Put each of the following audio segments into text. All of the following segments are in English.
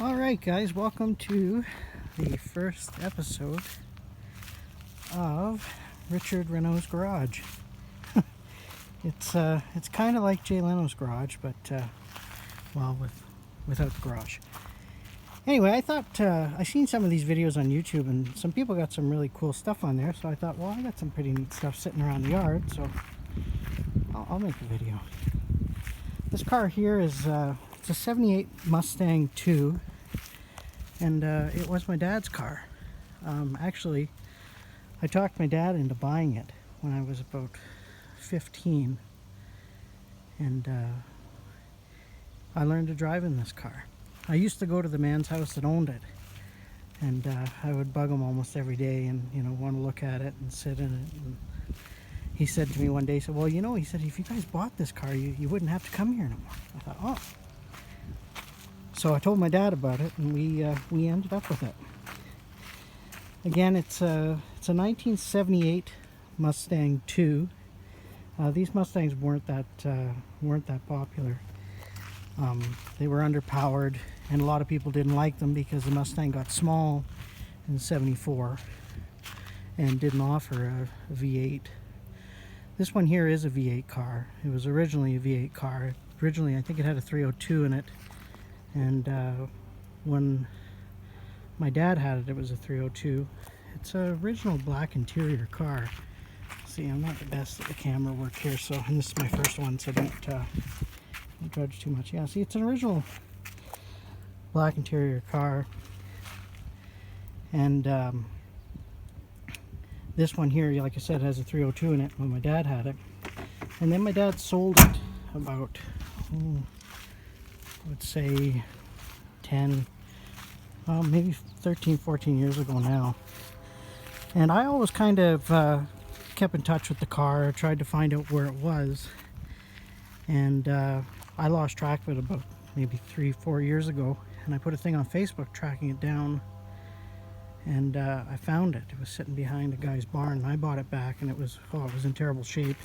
Alright guys, welcome to the first episode of Richard Reno's garage. It's kind of like Jay Leno's garage, but well, without the garage. Anyway, I thought I seen some of these videos on YouTube and some people got some really cool stuff on there, so I thought, well, I got some pretty neat stuff sitting around the yard, so I'll make a video. This car here is it's a 78 Mustang 2, and it was my dad's car. Actually, I talked my dad into buying it when I was about 15, and I learned to drive in this car. I used to go to the man's house that owned it, and I would bug him almost every day and, you know, want to look at it and sit in it. And he said to me one day, he said, well, you know, he said, if you guys bought this car, you wouldn't have to come here anymore. I thought, oh. So I told my dad about it, and we ended up with it. Again, it's a 1978 Mustang 2. These Mustangs weren't that popular. They were underpowered, and a lot of people didn't like them because the Mustang got small in '74 and didn't offer a V8. This one here is a V8 car. It was originally a V8 car. Originally, I think it had a 302 in it, and when my dad had it, it was a 302. It's an original black interior car. See, I'm not the best at the camera work here, so, and this is my first one, so don't judge too much. Yeah, see, it's an original black interior car, and this one here, like I said, has a 302 in it when my dad had it. And then my dad sold it about, let's say 10, maybe 13, 14 years ago now. And I always kind of kept in touch with the car, tried to find out where it was. And I lost track of it about maybe 3-4 years ago. And I put a thing on Facebook tracking it down. And I found it. It was sitting behind a guy's barn. I bought it back, and it was in terrible shape.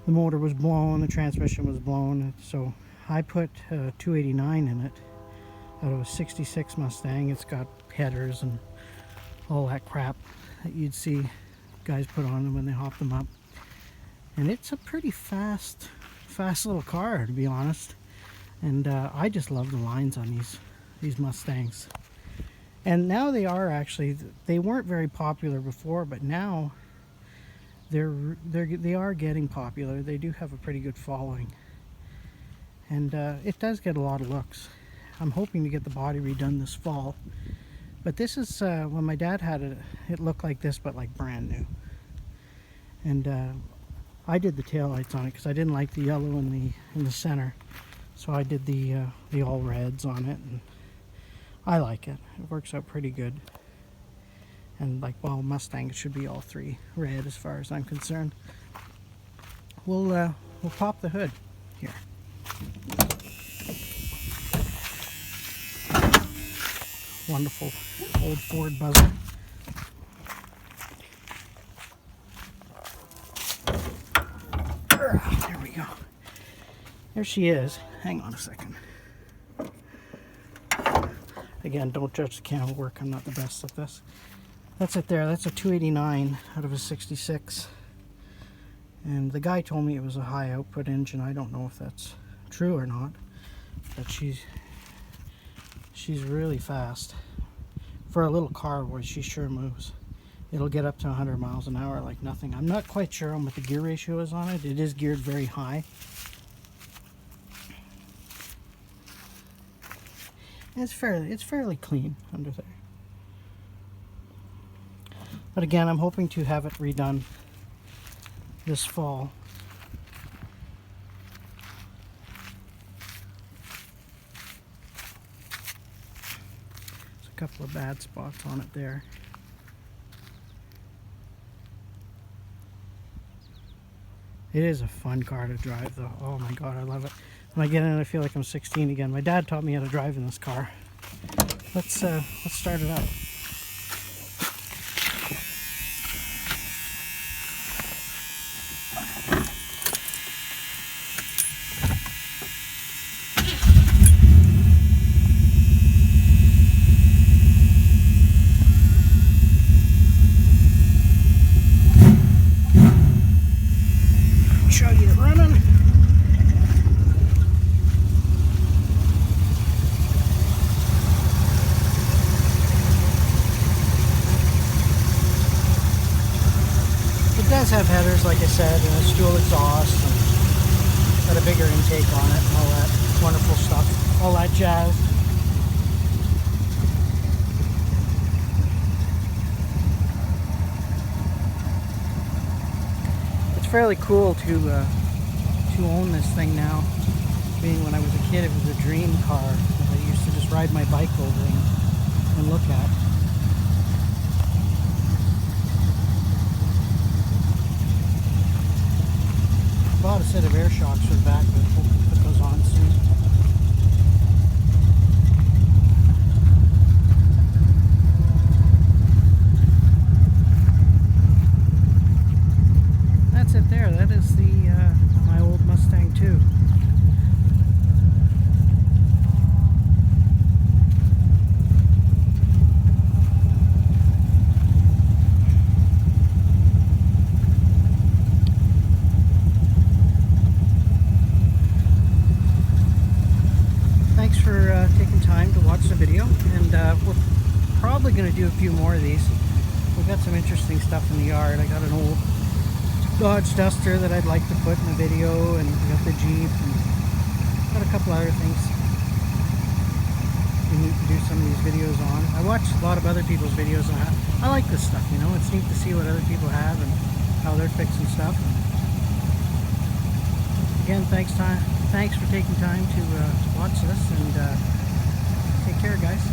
The motor was blown, the transmission was blown, so I put 289 in it out of a '66 Mustang. It's got headers and all that crap that you'd see guys put on them when they hop them up. And it's a pretty fast little car, to be honest. And I just love the lines on these Mustangs. And now they weren't very popular before, but now they are getting popular. They do have a pretty good following, and it does get a lot of looks. I'm hoping to get the body redone this fall, but this is when my dad had it, it looked like this, but like brand new. And I did the taillights on it because I didn't like the yellow in the center, so I did the all reds on it, and I like it. It works out pretty good. And like, well, Mustang, it should be all three red as far as I'm concerned. We'll pop the hood here. Wonderful old Ford Buzzer. There we go. There she is. Hang on a second. Again, don't judge the camera work. I'm not the best at this. That's it there. That's a 289 out of a 66. And the guy told me it was a high output engine. I don't know if that's true or not. But she's really fast. For a little car, boy, she sure moves. It'll get up to 100 miles an hour like nothing. I'm not quite sure on what the gear ratio is on it. It is geared very high. It's fairly clean under there. But again, I'm hoping to have it redone this fall. There's a couple of bad spots on it there. It is a fun car to drive though. Oh my god, I love it. When I get in, I feel like I'm 16 again. My dad taught me how to drive in this car. Let's start it up. running. It does have headers, like I said, and a dual exhaust, and got a bigger intake on it, and all that wonderful stuff, all that jazz. It's fairly cool to own this thing now. Being when I was a kid, it was a dream car that I used to just ride my bike over and look at. Bought a set of air shocks for the back, but hope to put those on soon. That's it there. That is the my old Mustang 2. Thanks for taking time to watch the video, and we're probably going to do a few more of these. We've got some interesting stuff in the yard. I got an old Dodge Duster that I'd like to put in a video, and we got the Jeep, and got a couple other things we need to do some of these videos on. I watch a lot of other people's videos, and I like this stuff, you know. It's neat to see what other people have and how they're fixing stuff. Again, thanks for taking time to watch this, and take care, guys.